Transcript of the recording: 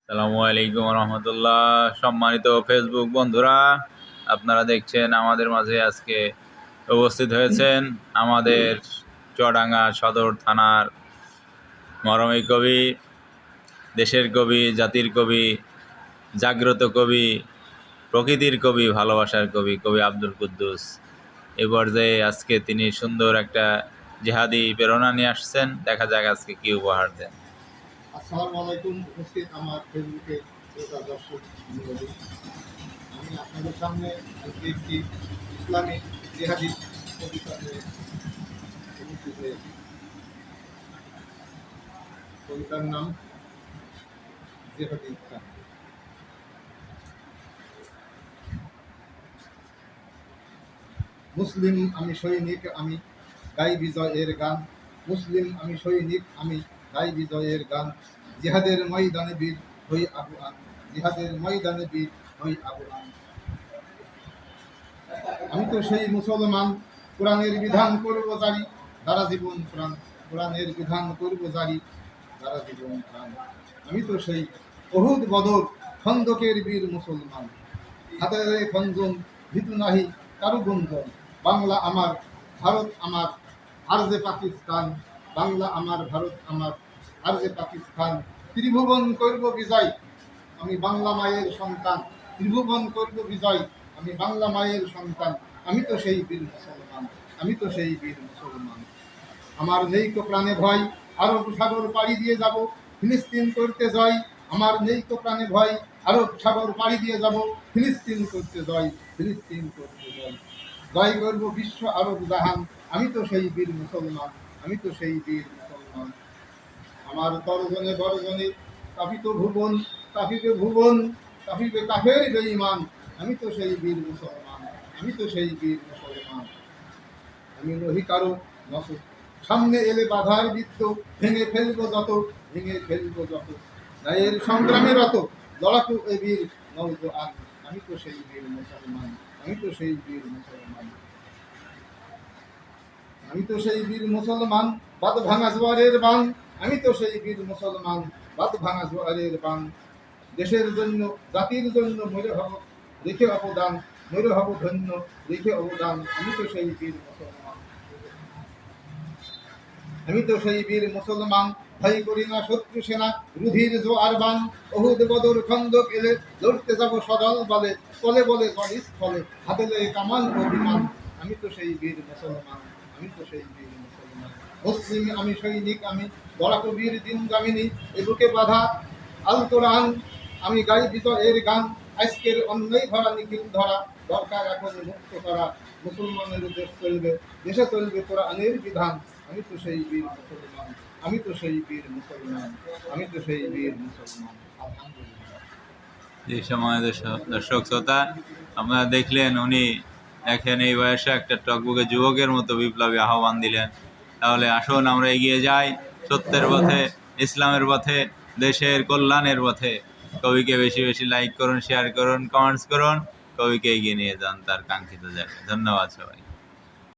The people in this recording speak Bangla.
আসসালামু আলাইকুম রহমতুল্লাহ। সম্মানিত ফেসবুক বন্ধুরা, আপনারা দেখছেন আমাদের মাঝে আজকে উপস্থিত হয়েছেন আমাদের চুয়াডাঙ্গা সদর থানার মরমী কবি, দেশের কবি, জাতির কবি, জাগ্রত কবি, প্রকৃতির কবি, ভালোবাসার কবি, কবি আব্দুল কুদ্দুস। এই পর্যায়ে আজকে তিনি সুন্দর একটা জেহাদি প্রেরণা নিয়ে আসছেন। দেখা যাক আজকে কি উপহার দেন। আসসালামু আলাইকুম। উপস্থিত আমার ফেসবুকে শ্রোতা দর্শক মণ্ডলী, আমি আপনাদের সামনে আজকে একটি ইসলামিক জেহাদি কবিতা নিয়ে উপস্থিত হয়েছি। কবিতার নাম জেহাদি গান। মুসলিম আমি সৈনিক, আমি গাই বিজয়ের গান। মুসলিম আমি সৈনিক, আমি গাই বিজয়ের গান। জিহাদের ময়দানে বীর হই আবু আন, জিহাদের ময়দানে বীর হই আবু আন। আমি তো সেই মুসলমান, কোরআনের বিধান করব জারি, দ্বারা জীবন প্রাণ। কোরআনের বিধান করব জারি, দ্বারা জীবন প্রাণ। আমি তো সেই অহুদ বদর খন্দকের বীর মুসলমান। হাতে খঞ্জন ভীতু নাহি কারু গুঞ্জন। বাংলা আমার, ভারত আমার, আর যে পাকিস্তান। বাংলা আমার, ভারত আমার, আর যে পাকিস্তান। ত্রিভুবন করব বিজয়, আমি বাংলা মায়ের সন্তান। ত্রিভুবন করব বিজয়, আমি বাংলা মায়ের সন্তান। আমি তো সেই বীর মুসলমান, আমি তো সেই বীর মুসলমান। আমার নেই তো প্রাণে ভয়, আরব সাগর পাড়ি দিয়ে যাব, ফিলিস্তিন করতে জয়। আমার নেই তো প্রাণে ভয়, আরব সাগর পাড়ি দিয়ে যাব, ফিলিস্তিন করতে জয়, ফিলিস্তিন করতে জয়। জয় করব বিশ্ব আরব জাহান, আমি তো সেই বীর মুসলমান, আমি তো সেই বীর মুসলমান। আমার তর্জনে বর্জনে কাঁপিত ভুবন, কাঁপিবে ভুবন, কাঁপিবে কাফের বেঈমান। আমি তো সেই বীর মুসলমান, আমি তো সেই বীর মুসলমান। আমি নহি কারো নসক, সামনে এলে বাধার বৃত্ত, ভেঙে ফেলবো যত, ভেঙে ফেলবো যত। ন্যায়ের সংগ্রামে রত, লড়াকু এ বীর নৌজ আন। আমি তো সেই বীর মুসলমান, আমি তো সেই বীর মুসলমান। আমি তো সেই বীর মুসলমান, বাদ ভাঙা জোয়ারের বান। আমি তো সেই বীর মুসলমান, বাদ ভাঙা জোয়ারের বান। দেশের জন্য, জাতির জন্য মরে হব রেখে অবদান, মরে হব ধন্য রেখে অবদান। আমি তো সেই বীর মুসলমান, আমি তো সেই বীর মুসলমান। ভয় করি না শত্রু সেনা, রুধির জোয়ার বান। অহুদ বদর খন্দক এলে লড়তে যাব সদল বলে, কলে বলে জয়স্থলে, হাতে লয়ে কামান ও বিমান। আমি তো সেই বীর মুসলমান, আমি তো সেই বীর মুসলমান। মুসলিম আমি সৈনিক, আমি লড়াকু বীর দিন জামিনী। এ বুকে বাধা আল কোরআন, আমি গাই বিজয়ের গান। আজকের অন্যই ধরা নিখিল ধরা, দরকার এখন মুক্ত করা। মুসলমানের দেশ চলবে, দেশে চলবে কোরআনের বিধান। আমি তো সেই বীর মুসলমান, আমি তো সেই বীর মুসলমান, আমি তো সেই বীর মুসলমান। আলহামদুলিল্লাহ। এই সময় দর্শক শ্রোতা, আপনারা দেখলেন উনি দেখেন এই বয়সে একটা টকবকে যুবকের মতো বিপ্লবী আহ্বান দিলেন। তাহলে আসুন আমরা এগিয়ে যাই সত্যের পথে, ইসলামের পথে, দেশের কল্যাণের পথে। কবিকে বেশি বেশি লাইক করুন, শেয়ার করুন, কমেন্টস করুন, কবিকে এগিয়ে নিয়ে যান তার কাঙ্ক্ষিত জায়গায়। ধন্যবাদ সবাই।